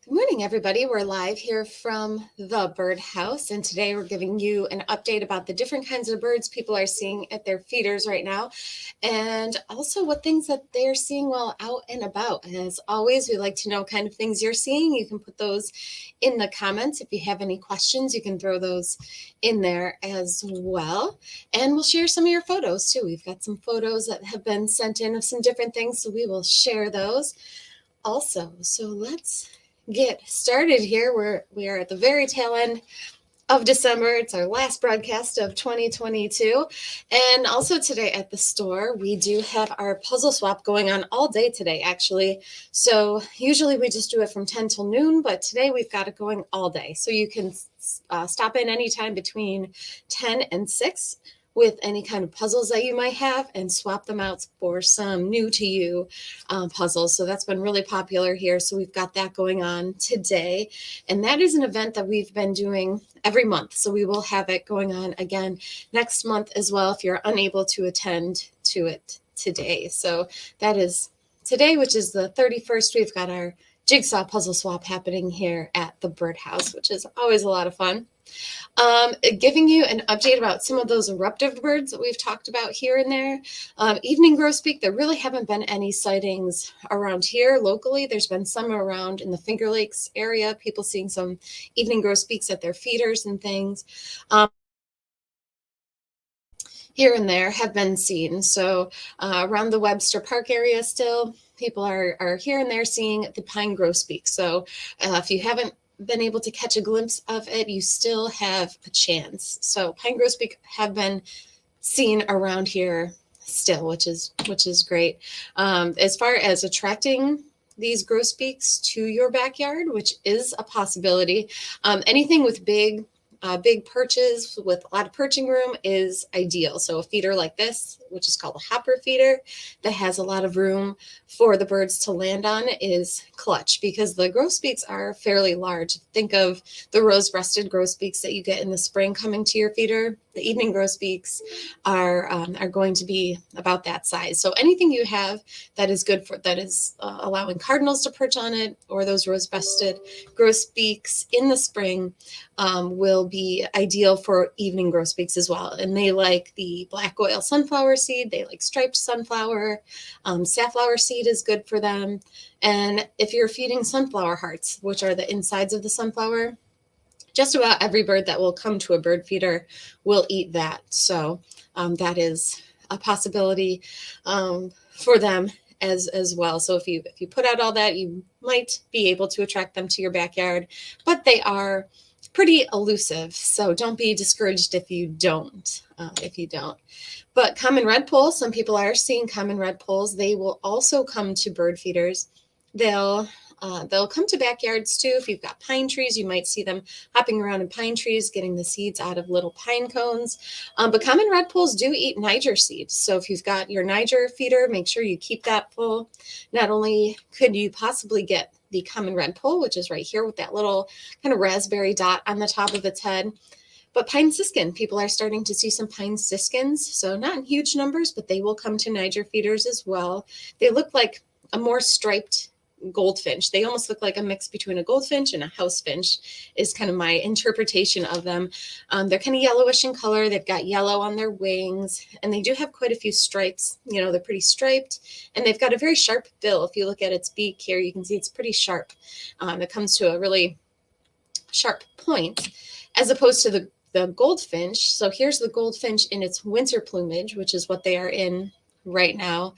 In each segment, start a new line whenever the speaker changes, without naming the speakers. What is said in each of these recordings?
Good morning, everybody. We're live here from the birdhouse, and today we're giving you an update about the different kinds of birds people are seeing at their feeders right now, and also what things that they're seeing while out and about. As always, we like to know kind of things you're seeing. You can put those in the comments. If you have any questions, you can throw those in there as well. And we'll share some of your photos too. We've got some photos that have been sent in of some different things, so we will share those also. So let's get started here. We are at the very tail end of December. It's our last broadcast of 2022. And also today at the store, we do have our puzzle swap going on all day today, actually. So usually we just do it from 10 till noon, but today we've got it going all day. So you can stop in anytime between 10 and 6 with any kind of puzzles that you might have and swap them out for some new to you puzzles. So that's been really popular here. So we've got that going on today. And that is an event that we've been doing every month. So we will have it going on again next month as well if you're unable to attend to it today. So that is today, which is the 31st. We've got our jigsaw puzzle swap happening here at the birdhouse, which is always a lot of fun. Giving you an update about some of those eruptive birds that we've talked about here and there. Evening grosbeak, there really haven't been any sightings around here locally. There's been some around in the Finger Lakes area, people seeing some evening grosbeaks at their feeders and things. Here and there have been seen. So around the Webster Park area still, people are here and there seeing the pine grosbeak. So if you haven't been able to catch a glimpse of it, you still have a chance. So pine grosbeak have been seen around here still, which is great. As far as attracting these grosbeaks to your backyard, which is a possibility, anything with big perches with a lot of perching room is ideal. So a feeder like this, which is called a hopper feeder, that has a lot of room for the birds to land on, is clutch because the grosbeaks are fairly large. Think of the rose-breasted grosbeaks that you get in the spring coming to your feeder. The evening grosbeaks are going to be about that size. So anything you have that is good for that is allowing cardinals to perch on it, or those rose-breasted grosbeaks in the spring will be ideal for evening grosbeaks as well. And they like the black oil sunflower seed. They like striped sunflower. Safflower seed is good for them. And if you're feeding sunflower hearts, which are the insides of the sunflower, just about every bird that will come to a bird feeder will eat that. So that is a possibility for them as well. So if you put out all that, you might be able to attract them to your backyard, but they are pretty elusive. So don't be discouraged if you don't. But common redpoll, some people are seeing common redpolls. They will also come to bird feeders. They'll come to backyards too. If you've got pine trees, you might see them hopping around in pine trees, getting the seeds out of little pine cones. But common redpolls do eat Niger seeds. So if you've got your Niger feeder, make sure you keep that full. Not only could you possibly get the common redpoll, which is right here with that little kind of raspberry dot on the top of its head, but pine siskin, people are starting to see some pine siskins. So not in huge numbers, but they will come to Niger feeders as well. They look like a more striped goldfinch. They almost look like a mix between a goldfinch and a housefinch is kind of my interpretation of them. They're kind of yellowish in color. They've got yellow on their wings, and they do have quite a few stripes. You know, they're pretty striped, and they've got a very sharp bill. If you look at its beak here, you can see it's pretty sharp. It comes to a really sharp point, as opposed to the goldfinch. So here's the goldfinch in its winter plumage, which is what they are in right now.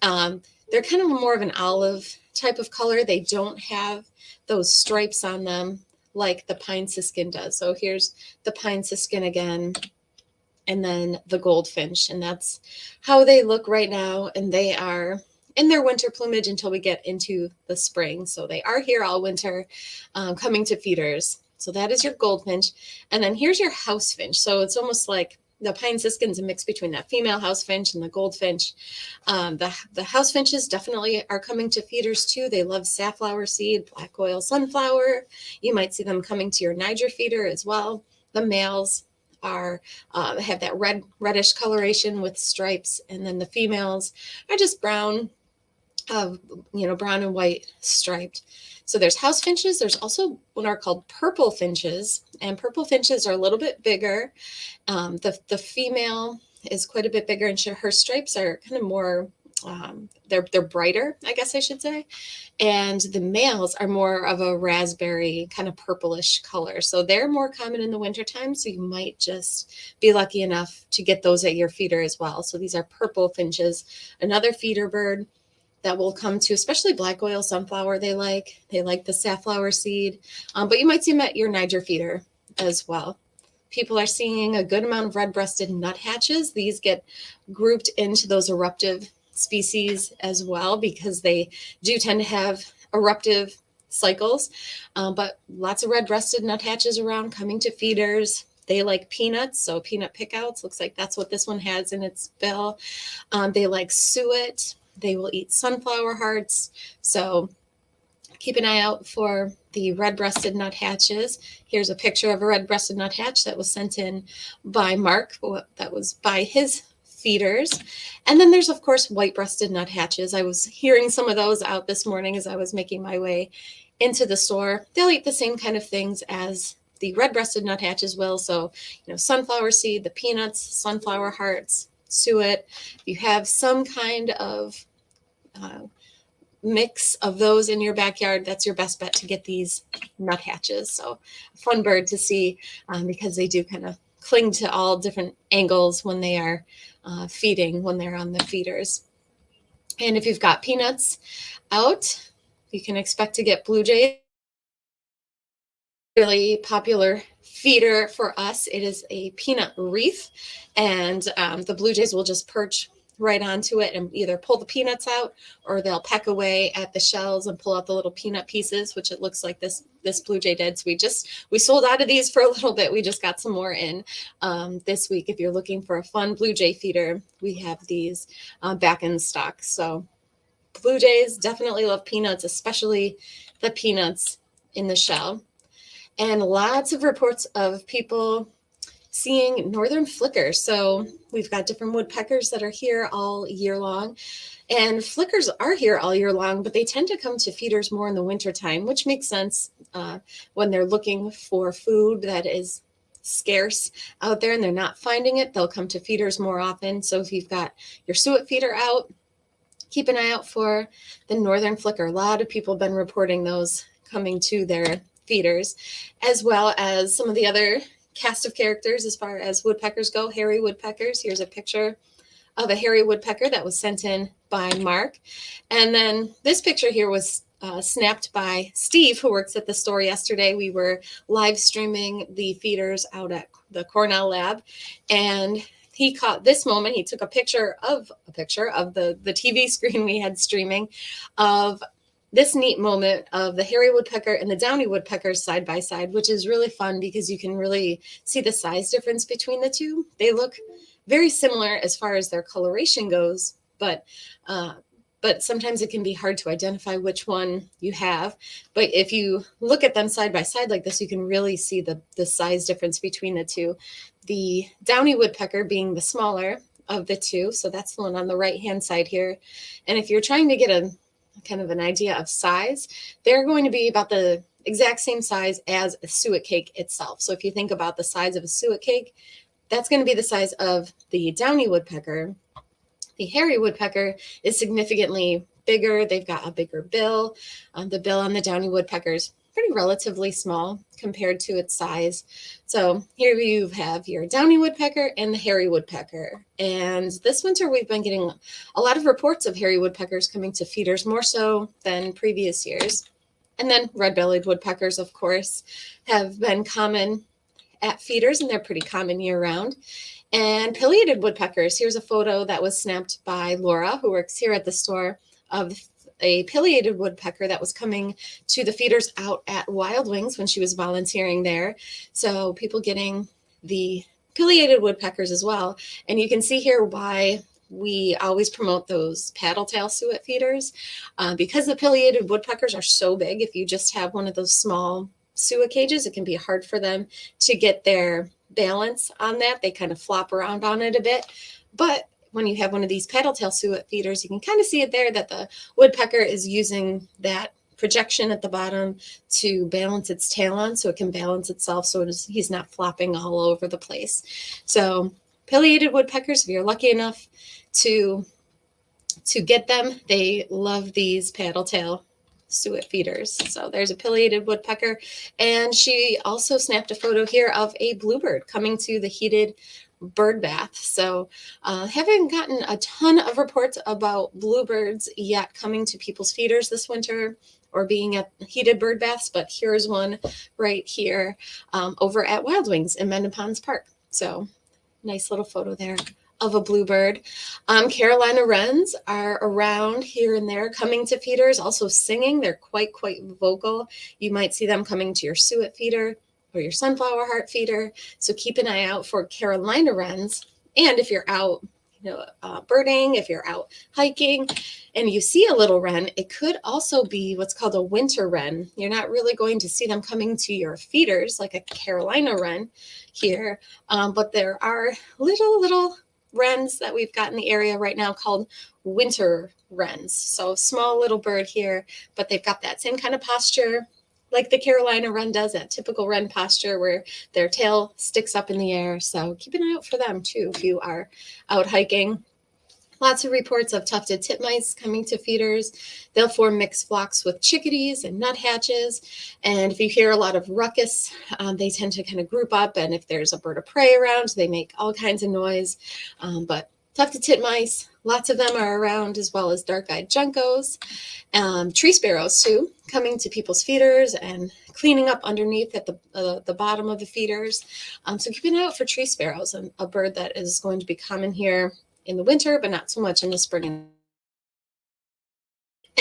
They're kind of more of an olive type of color. They don't have those stripes on them like the pine siskin does. So here's the pine siskin again, and then the goldfinch, and that's how they look right now. And they are in their winter plumage until we get into the spring. So they are here all winter, coming to feeders. So that is your goldfinch. And then here's your housefinch. So it's almost like the pine siskin's a mix between that female housefinch and the goldfinch. The housefinches definitely are coming to feeders too. They love safflower seed, black oil sunflower. You might see them coming to your Niger feeder as well. The males are have that reddish coloration with stripes, and then the females are just brown of, brown and white striped. So there's house finches. There's also what are called purple finches, and purple finches are a little bit bigger. The female is quite a bit bigger, and her stripes are kind of more. They're brighter, I guess I should say, and the males are more of a raspberry kind of purplish color. So they're more common in the wintertime. So you might just be lucky enough to get those at your feeder as well. So these are purple finches, another feeder bird that will come to, especially black oil sunflower. They like the safflower seed, but you might see them at your Niger feeder as well. People are seeing a good amount of red-breasted nuthatches. These get grouped into those eruptive species as well because they do tend to have eruptive cycles, but lots of red-breasted nuthatches around coming to feeders. They like peanuts, so peanut pickouts. Looks like that's what this one has in its bill. They like suet. They will eat sunflower hearts. So keep an eye out for the red-breasted nuthatches. Here's a picture of a red-breasted nuthatch that was sent in by Mark. That was by his feeders. And then there's, of course, white-breasted nuthatches. I was hearing some of those out this morning as I was making my way into the store. They'll eat the same kind of things as the red-breasted nuthatches will. So, sunflower seed, the peanuts, sunflower hearts, suet. If you have some kind of mix of those in your backyard, that's your best bet to get these nuthatches. So fun bird to see because they do kind of cling to all different angles when they are feeding, when they're on the feeders. And if you've got peanuts out, you can expect to get blue jays. Really popular feeder for us. It is a peanut wreath, and the blue jays will just perch right onto it and either pull the peanuts out or they'll peck away at the shells and pull out the little peanut pieces, which it looks like this blue jay did. So we sold out of these for a little bit. We just got some more in this week. If you're looking for a fun blue jay feeder, we have these back in stock. So blue jays definitely love peanuts, especially the peanuts in the shell. And lots of reports of people seeing northern flickers. So we've got different woodpeckers that are here all year long. And flickers are here all year long, but they tend to come to feeders more in the wintertime, which makes sense when they're looking for food that is scarce out there and they're not finding it. They'll come to feeders more often. So if you've got your suet feeder out, keep an eye out for the northern flicker. A lot of people have been reporting those coming to their feeders, as well as some of the other cast of characters as far as woodpeckers go, hairy woodpeckers. Here's a picture of a hairy woodpecker that was sent in by Mark. And then this picture here was snapped by Steve, who works at the store yesterday. We were live streaming the feeders out at the Cornell lab, and he caught this moment. He took a picture of the TV screen we had streaming of this neat moment of the hairy woodpecker and the downy woodpeckers side by side, which is really fun because you can really see the size difference between the two. They look very similar as far as their coloration goes, but sometimes it can be hard to identify which one you have. But if you look at them side by side like this, you can really see the size difference between the two. The downy woodpecker being the smaller of the two, so that's the one on the right-hand side here. And if you're trying to get a kind of an idea of size, they're going to be about the exact same size as a suet cake itself. So if you think about the size of a suet cake, that's going to be the size of the downy woodpecker. The hairy woodpecker is significantly bigger. They've got a bigger bill. The bill on the downy woodpecker is pretty relatively small compared to its size. So here you have your downy woodpecker and the hairy woodpecker. And this winter we've been getting a lot of reports of hairy woodpeckers coming to feeders, more so than previous years. And then red-bellied woodpeckers, of course, have been common at feeders, and they're pretty common year-round. And pileated woodpeckers. Here's a photo that was snapped by Laura, who works here at the store, of a pileated woodpecker that was coming to the feeders out at Wild Wings when she was volunteering there. So people getting the pileated woodpeckers as well. And you can see here why we always promote those paddle tail suet feeders. Because the pileated woodpeckers are so big, if you just have one of those small suet cages, it can be hard for them to get their balance on that. They kind of flop around on it a bit. But when you have one of these paddle tail suet feeders, you can kind of see it there that the woodpecker is using that projection at the bottom to balance its tail on so it can balance itself so he's not flopping all over the place. So pileated woodpeckers, if you're lucky enough to get them, they love these paddle tail suet feeders. So there's a pileated woodpecker. And she also snapped a photo here of a bluebird coming to the heated bird bath. So haven't gotten a ton of reports about bluebirds yet coming to people's feeders this winter or being at heated bird baths, but here's one right here over at Wild Wings in Mendon Ponds Park. So nice little photo there of a bluebird. Carolina wrens are around here and there coming to feeders, also singing. They're quite vocal. You might see them coming to your suet feeder or your sunflower heart feeder. So keep an eye out for Carolina wrens. And if you're out, birding, if you're out hiking and you see a little wren, it could also be what's called a winter wren. You're not really going to see them coming to your feeders like a Carolina wren here, but there are little wrens that we've got in the area right now called winter wrens. So small little bird here, but they've got that same kind of posture like the Carolina wren does, that typical wren posture where their tail sticks up in the air. So keep an eye out for them too if you are out hiking. Lots of reports of tufted titmice coming to feeders. They'll form mixed flocks with chickadees and nuthatches. And if you hear a lot of ruckus, they tend to kind of group up. And if there's a bird of prey around, they make all kinds of noise. But tufted titmice, lots of them are around, as well as dark-eyed juncos. Tree sparrows, too, coming to people's feeders and cleaning up underneath at the bottom of the feeders. So keep an eye out for tree sparrows, a bird that is going to be common here in the winter, but not so much in the spring.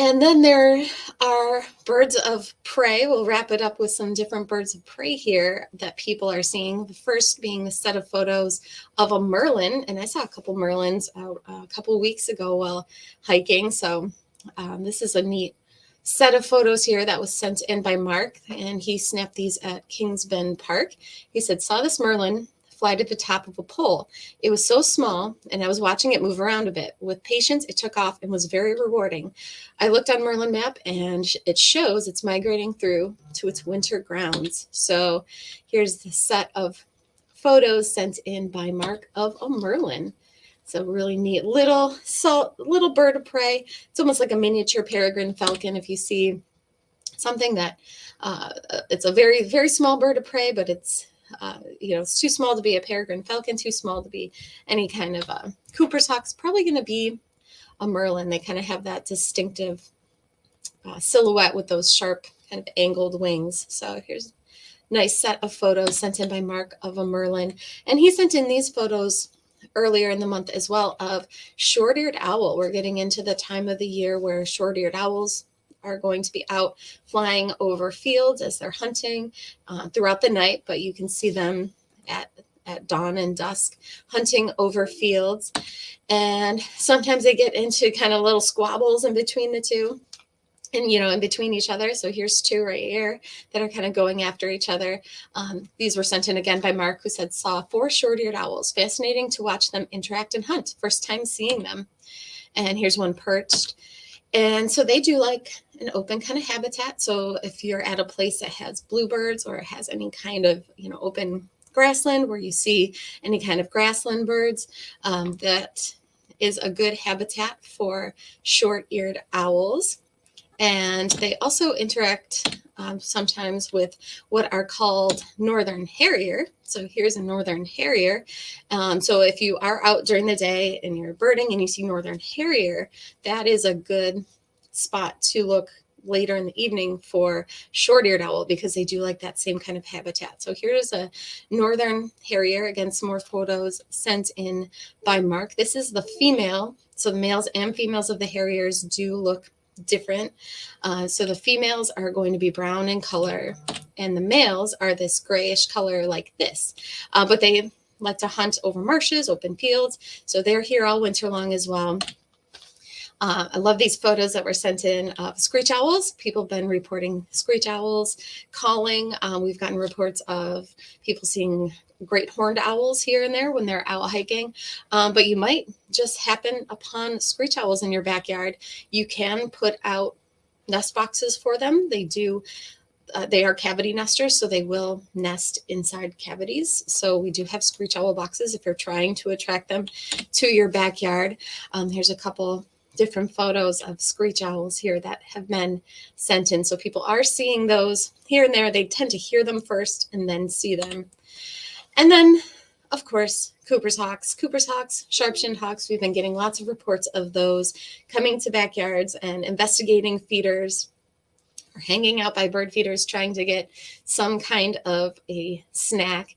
And then there are birds of prey. We'll wrap it up with some different birds of prey here that people are seeing. The first being the set of photos of a merlin. And I saw a couple merlins a couple weeks ago while hiking. So this is a neat set of photos here that was sent in by Mark. And he snapped these at Kings Bend Park. He said, saw this merlin fly to the top of a pole. It was so small, and I was watching it move around a bit. With patience, it took off and was very rewarding. I looked on Merlin map, and it shows it's migrating through to its winter grounds. So here's the set of photos sent in by Mark of a merlin. It's a really neat little bird of prey. It's almost like a miniature peregrine falcon. If you see something that it's a very, very small bird of prey, but it's it's too small to be a peregrine falcon, too small to be any kind of Cooper's hawk. It's probably going to be a merlin. They kind of have that distinctive silhouette with those sharp kind of angled wings. So here's a nice set of photos sent in by Mark of a merlin. And he sent in these photos earlier in the month as well of short-eared owl. We're getting into the time of the year where short-eared owls are going to be out flying over fields as they're hunting throughout the night, but you can see them at dawn and dusk hunting over fields. And sometimes they get into kind of little squabbles in between the two and, in between each other. So here's two right here that are kind of going after each other. These were sent in again by Mark, who said, saw 4 short-eared owls. Fascinating to watch them interact and hunt. First time seeing them. And here's one perched. And so they do like an open kind of habitat. So if you're at a place that has bluebirds or has any kind of, open grassland where you see any kind of grassland birds, that is a good habitat for short-eared owls. And they also interact sometimes with what are called northern harrier. So here's a northern harrier. So if you are out during the day and you're birding and you see northern harrier, that is a good spot to look later in the evening for short-eared owl because they do like that same kind of habitat. So here's a northern harrier. Again, some more photos sent in by Mark. This is the female. So the males and females of the harriers do look different. So the females are going to be brown in color and the males are this grayish color like this. But they like to hunt over marshes, open fields. So they're here all winter long as well. I love these photos that were sent in of screech owls. People have been reporting screech owls calling. We've gotten reports of people seeing great horned owls here and there when they're out hiking. But you might just happen upon screech owls in your backyard. You can put out nest boxes for them. They are cavity nesters, so they will nest inside cavities. So we do have screech owl boxes if you're trying to attract them to your backyard. Here's a couple different photos of screech owls here that have been sent in. So people are seeing those here and there. They tend to hear them first and then see them. And then, of course, Cooper's hawks, sharp-shinned hawks. We've been getting lots of reports of those coming to backyards and investigating feeders, or hanging out by bird feeders trying to get some kind of a snack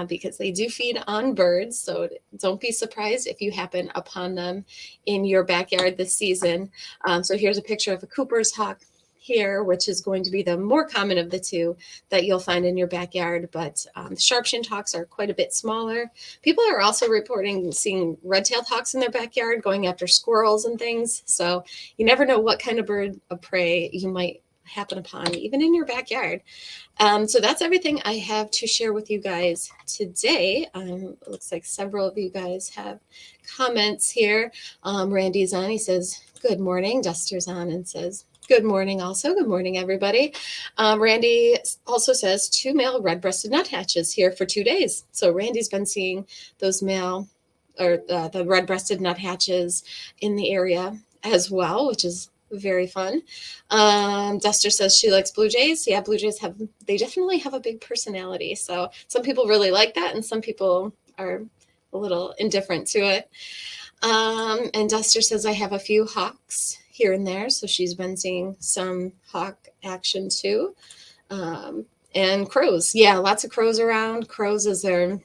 because they do feed on birds. So don't be surprised if you happen upon them in your backyard this season. So here's a picture of a Cooper's hawk here, which is going to be the more common of the two that you'll find in your backyard. But sharp-shinned hawks are quite a bit smaller. People are also reporting seeing red-tailed hawks in their backyard going after squirrels and things. So you never know what kind of bird of prey you might happen upon, even in your backyard. So that's everything I have to share with you guys today. It looks like several of you guys have comments here. Randy's on. He says, good morning. Duster's on and says, good morning also. Good morning, everybody. Randy also says 2 male red-breasted nuthatches here for 2 days. So Randy's been seeing those male or the red-breasted nuthatches in the area as well, which is very fun. Duster says she likes blue jays. Yeah, blue jays they definitely have a big personality. So some people really like that, and some people are a little indifferent to it. And Duster says I have a few hawks here and there. So she's been seeing some hawk action too. And crows. Yeah, lots of crows around. Crows is their,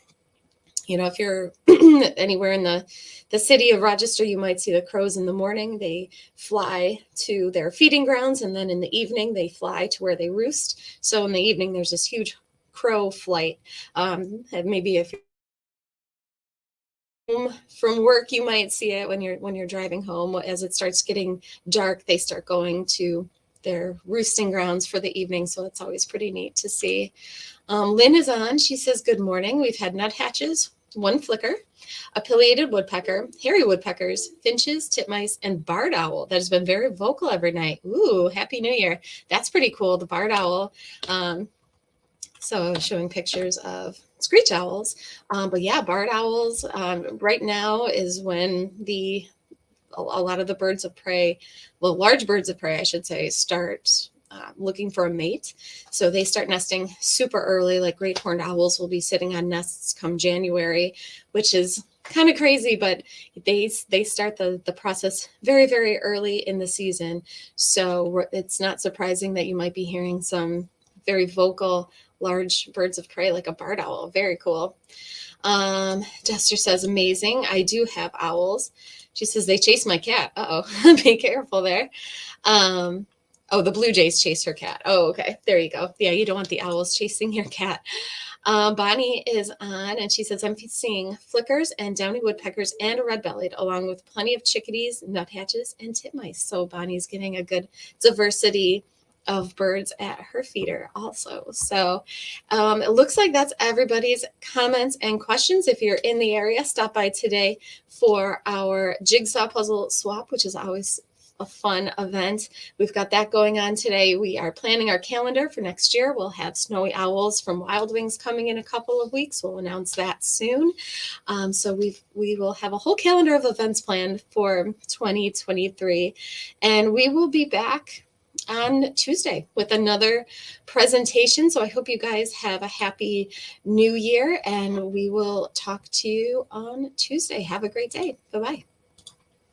if you're anywhere in the city of Rochester, you might see the crows in the morning. They fly to their feeding grounds, and then in the evening, they fly to where they roost. So in the evening, there's this huge crow flight. And maybe if you're home from work, you might see it when you're driving home. As it starts getting dark, they start going to their roosting grounds for the evening. So it's always pretty neat to see. Lynn is on. She says, good morning. We've had nuthatches, 1 flicker, a pileated woodpecker, hairy woodpeckers, finches, titmice, and barred owl that has been very vocal every night. Ooh, Happy New Year. That's pretty cool, the barred owl. So showing pictures of screech owls. But yeah, barred owls right now is when a lot of the birds of prey, large birds of prey, I should say, start looking for a mate. So they start nesting super early, like great horned owls will be sitting on nests come January, which is kind of crazy, but they start the process very, very early in the season. So it's not surprising that you might be hearing some very vocal large birds of prey like a barred owl. Very cool. Duster says, amazing. I do have owls. She says, they chase my cat. Uh-oh, be careful there. Oh, the blue jays chase her cat. Oh, okay. There you go. Yeah, you don't want the owls chasing your cat. Bonnie is on, and she says, I'm seeing flickers and downy woodpeckers and a red-bellied, along with plenty of chickadees, nuthatches, and titmice. So Bonnie's getting a good diversity of birds at her feeder also. So it looks like that's everybody's comments and questions. If you're in the area, stop by today for our jigsaw puzzle swap, which is always a fun event. We've got that going on today. We are planning our calendar for next year. We'll have snowy owls from Wild Wings coming in a couple of weeks. We'll announce that soon. So we will have a whole calendar of events planned for 2023, and we will be back on Tuesday with another presentation. So I hope you guys have a happy new year, and we will talk to you on Tuesday. Have a great day. Bye-bye.